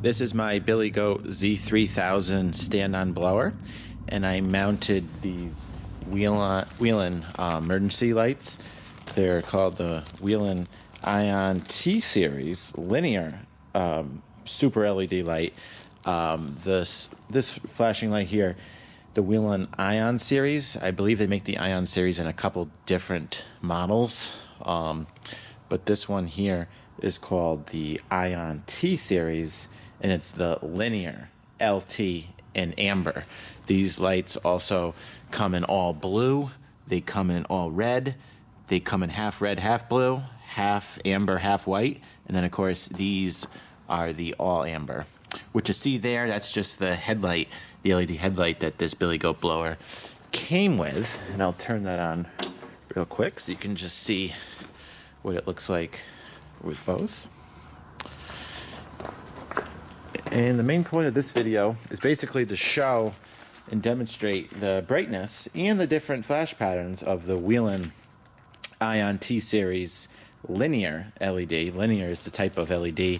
This is my Billy Goat Z3000 stand-on blower, and I mounted these Whelen emergency lights. They're called the Whelen Ion T-Series linear super LED light. This flashing light here, the Whelen Ion series, I believe they make the Ion series in a couple different models, but this one here is called the Ion T series, and it's the linear LT in amber. These lights also come in all blue, they come in all red, they come in half red, half blue, half amber, half white, and then of course these are the all amber. What you see there, that's just the headlight, the LED headlight that this Billy Goat blower came with, and I'll turn that on real quick so you can just see what it looks like with both. And the main point of this video is basically to show and demonstrate the brightness and the different flash patterns of the Whelen Ion T-Series linear LED. Linear is the type of LED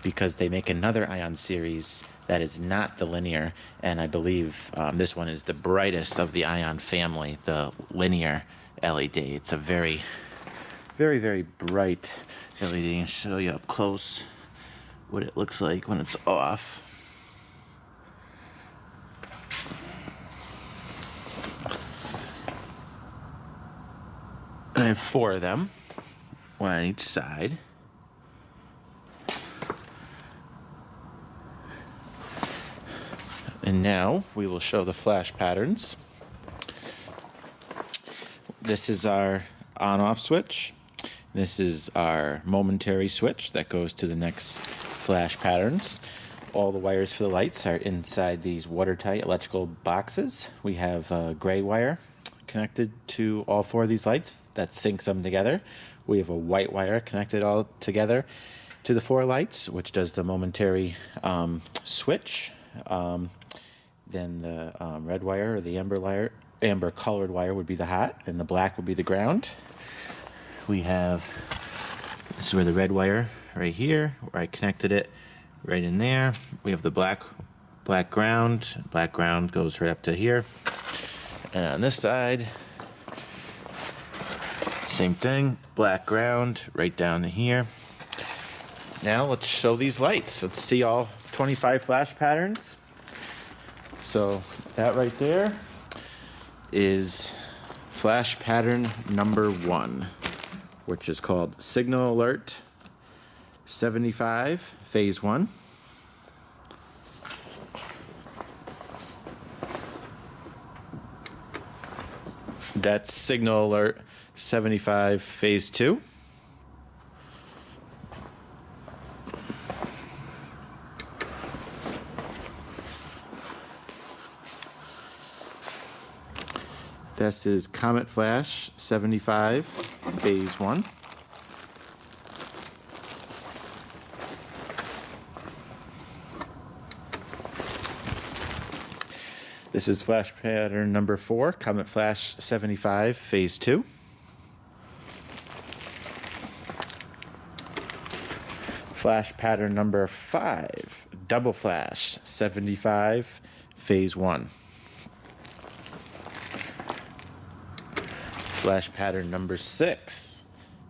because they make another Ion series that is not the linear, and I believe this one is the brightest of the Ion family, the linear LED. It's a very, very, very bright LED. I'll show you up close what it looks like when it's off. And I have 4 of them, one on each side. And now we will show the flash patterns. This is our on-off switch. This is our momentary switch that goes to the next flash patterns. All the wires for the lights are inside these watertight electrical boxes. We have a gray wire connected to all 4 of these lights that syncs them together. We have a white wire connected all together to the 4 lights, which does the momentary switch. Then the red wire, or the amber colored wire, would be the hot, and the black would be the ground. We have, this is where the red wire right here, where I connected it right in there. We have the black ground. Black ground goes right up to here. And on this side, same thing, black ground right down to here. Now let's show these lights. Let's see all 25 flash patterns. So that right there is flash pattern number 1, which is called Signal Alert 75 phase 1. That's Signal Alert 75 phase 2. This is Comet Flash 75 phase 1. This is flash pattern number 4, Comet Flash 75 phase 2. Flash pattern number 5, Double Flash 75 phase 1. Flash pattern number 6,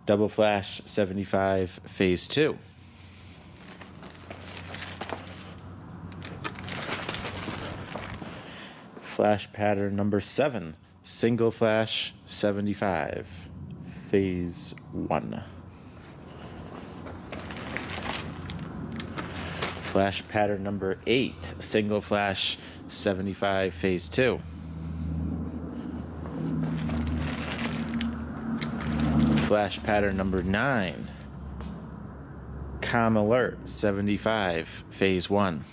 Double Flash 75 phase 2. Flash pattern number 7, Single Flash 75 phase 1. Flash pattern number 8, Single Flash 75 phase 2. Flash pattern number 9, Com Alert 75 phase 1.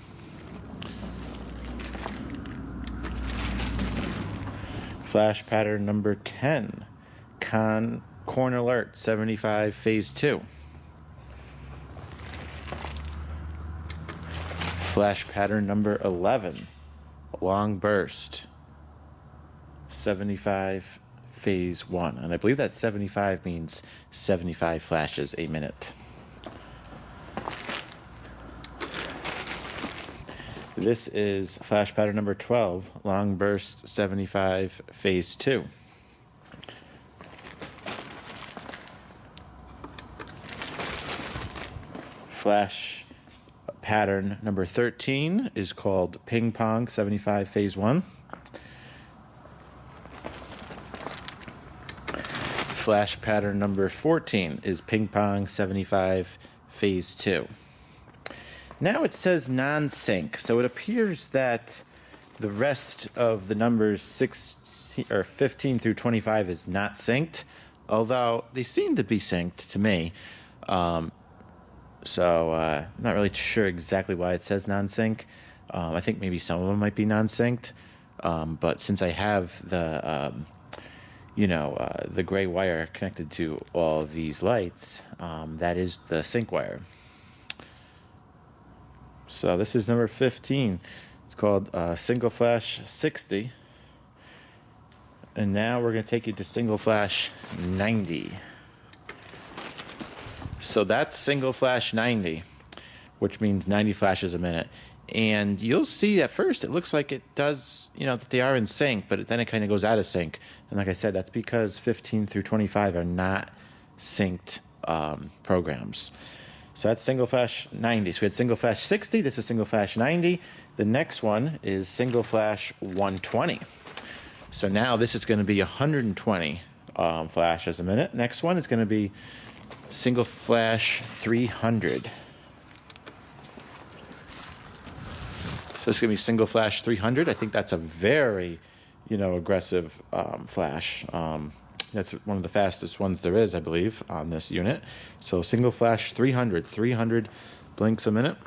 Flash pattern number 10, Corn Alert 75 phase 2. Flash pattern number 11, Long Burst 75 phase 1. And I believe that 75 means 75 flashes a minute. This is flash pattern number 12, long burst 75, phase 2. Flash pattern number 13 is called Ping Pong 75, phase 1. Flash pattern number 14 is Ping Pong 75, phase 2. Now it says non-sync, so it appears that the rest of the numbers 15 through 25 is not synced, although they seem to be synced to me. I'm not really sure exactly why it says non-sync. I think maybe some of them might be non-synced, but since I have the the gray wire connected to all of these lights, that is the sync wire. So this is number 15. It's called Single Flash 60. And now we're going to take you to Single Flash 90. So that's Single Flash 90, which means 90 flashes a minute. And you'll see at first it looks like it does, that they are in sync, but then it kind of goes out of sync. And like I said, that's because 15 through 25 are not synced programs. So that's Single Flash 90. So we had Single Flash 60. This is Single Flash 90. The next one is Single Flash 120. So now this is going to be 120 flashes a minute. Next one is going to be Single Flash 300. So this is going to be Single Flash 300. I think that's a very, aggressive flash. That's one of the fastest ones there is, I believe, on this unit. So Single Flash 300. 300 blinks a minute.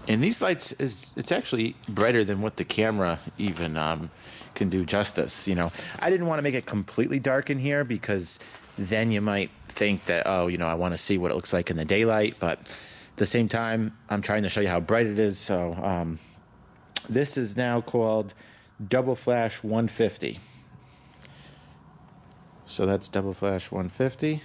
And these lights, it's actually brighter than what the camera even can do justice. I didn't want to make it completely dark in here because then you might think that, I want to see what it looks like in the daylight. But at the same time, I'm trying to show you how bright it is. So this is now called Double Flash 150. So that's Double Flash 150.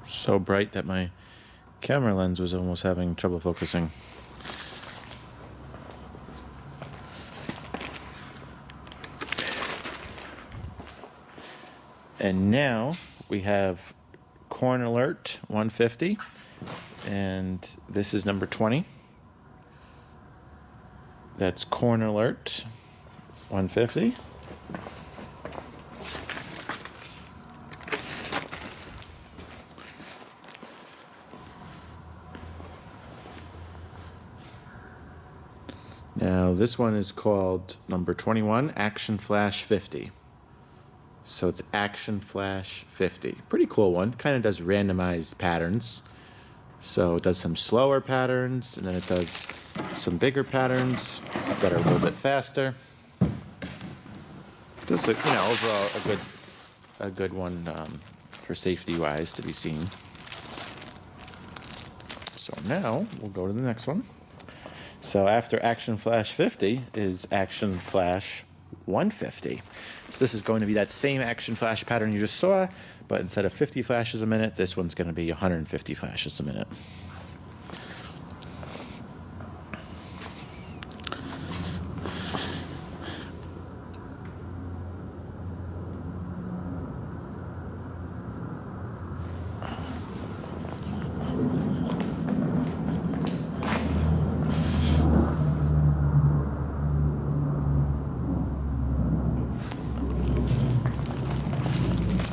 So bright that my camera lens was almost having trouble focusing. And now we have Corn Alert 150, and this is number 20. That's Corn Alert 150. Now this one is called number 21, Action Flash 50. So it's Action Flash 50. Pretty cool one. Kind of does randomized patterns. So it does some slower patterns, and then it does some bigger patterns that are a little bit faster. Just overall a good one for safety-wise to be seen. So now we'll go to the next one. So after Action Flash 50 is Action Flash 150. This is going to be that same Action Flash pattern you just saw, but instead of 50 flashes a minute, this one's going to be 150 flashes a minute.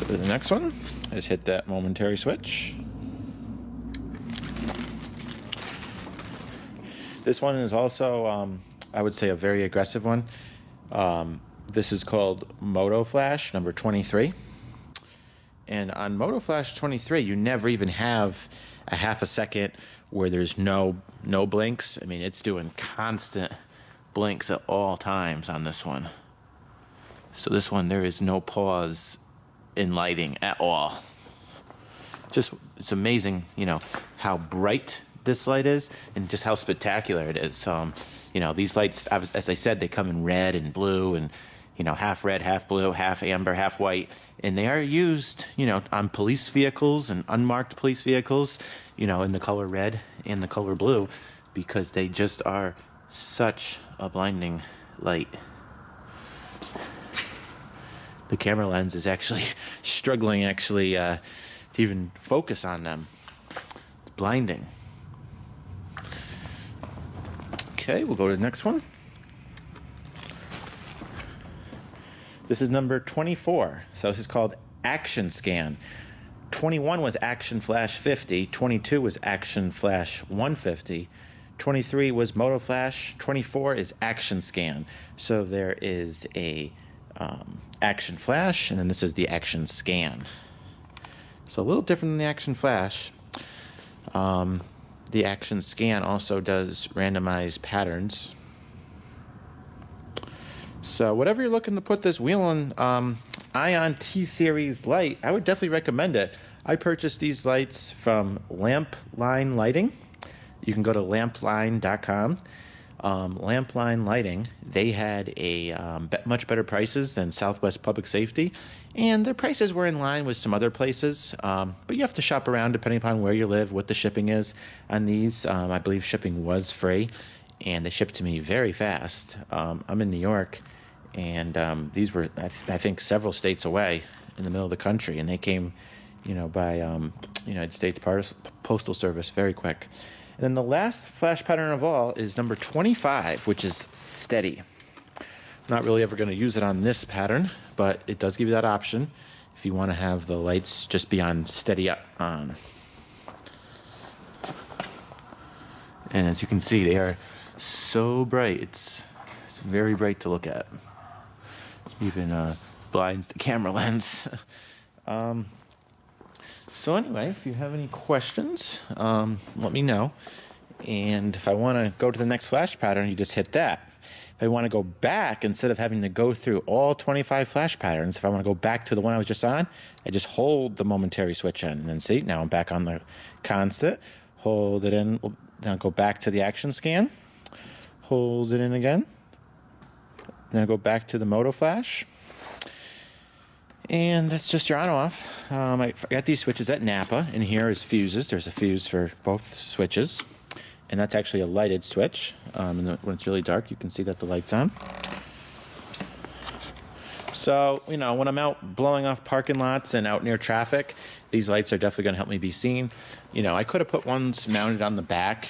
The next one is hit that momentary switch. This one is also, I would say, a very aggressive one. This is called Moto Flash number 23. And on Moto Flash 23, you never even have a half a second where there's no blinks. I mean, it's doing constant blinks at all times on this one. So this one, there is no pause in lighting at all. just, it's amazing, how bright this light is and just how spectacular it is. These lights, as I said, they come in red and blue and, half red, half blue, half amber, half white. And they are used, on police vehicles and unmarked police vehicles, in the color red and the color blue, because they just are such a blinding light. The camera lens is actually struggling to even focus on them. It's blinding. Okay, we'll go to the next one. This is number 24. So this is called Action Scan. 21 was Action Flash 50. 22 was Action Flash 150. 23 was Moto Flash. 24 is Action Scan. So there is a Action Flash, and then this is the Action Scan. So a little different than the Action Flash. The Action Scan also does randomized patterns. So whatever you're looking to put this Whelen Ion T-Series light, I would definitely recommend it. I purchased these lights from Lampline Lighting. You can go to lampline.com. Lampline Lighting, they had a much better prices than Southwest Public Safety, and their prices were in line with some other places, but you have to shop around depending upon where you live, what the shipping is on these. I believe shipping was free, and they shipped to me very fast. I'm in New York, and these were, I think, several states away in the middle of the country, and they came, by United States Postal Service very quick. And then the last flash pattern of all is number 25, which is steady. I'm not really ever going to use it on this pattern, but it does give you that option if you want to have the lights just be on steady on. And as you can see, they are so bright. It's very bright to look at. Even blinds the camera lens. So anyway, if you have any questions, let me know. And if I want to go to the next flash pattern, you just hit that. If I want to go back, instead of having to go through all 25 flash patterns, if I want to go back to the one I was just on, I just hold the momentary switch in. And then see, now I'm back on the constant. Hold it in. Now go back to the Action Scan. Hold it in again. Then I go back to the Moto Flash. And that's just your on-off. I got these switches at Napa, and here is fuses. There's a fuse for both switches. And that's actually a lighted switch. And when it's really dark, you can see that the light's on. So, when I'm out blowing off parking lots and out near traffic, these lights are definitely going to help me be seen. I could have put ones mounted on the back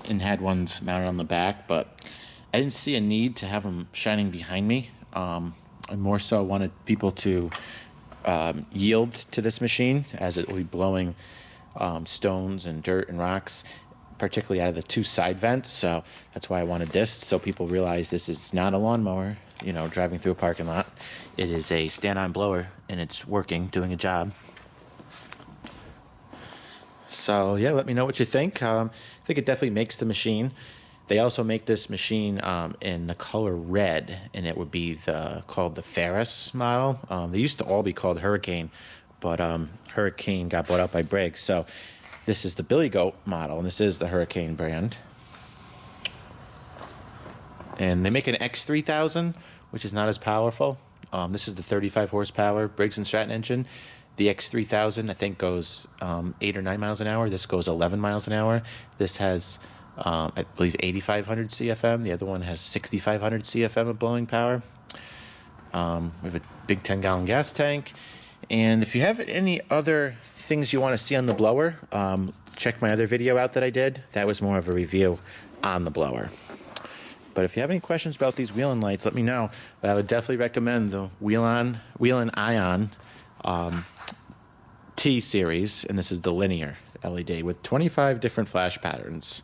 and had ones mounted on the back, but I didn't see a need to have them shining behind me. I more so wanted people to yield to this machine, as it will be blowing stones and dirt and rocks, particularly out of the two side vents. So that's why I wanted this, so people realize this is not a lawnmower, driving through a parking lot. It is a stand-on blower, and it's working, doing a job. So yeah, let me know what you think. I think it definitely makes the machine. They also make this machine in the color red, and it would be called the Ferris model. They used to all be called Hurricane, but Hurricane got bought out by Briggs. So this is the Billy Goat model, and this is the Hurricane brand. And they make an X3000, which is not as powerful. This is the 35 horsepower Briggs & Stratton engine. The X3000, I think, goes 8 or 9 miles an hour. This goes 11 miles an hour. This has, I believe, 8,500 CFM. The other one has 6,500 CFM of blowing power. We have a big 10-gallon gas tank. And if you have any other things you want to see on the blower, check my other video out that I did. That was more of a review on the blower. But if you have any questions about these Whelen lights, let me know. But I would definitely recommend the Whelen Ion T series, and this is the linear LED with 25 different flash patterns.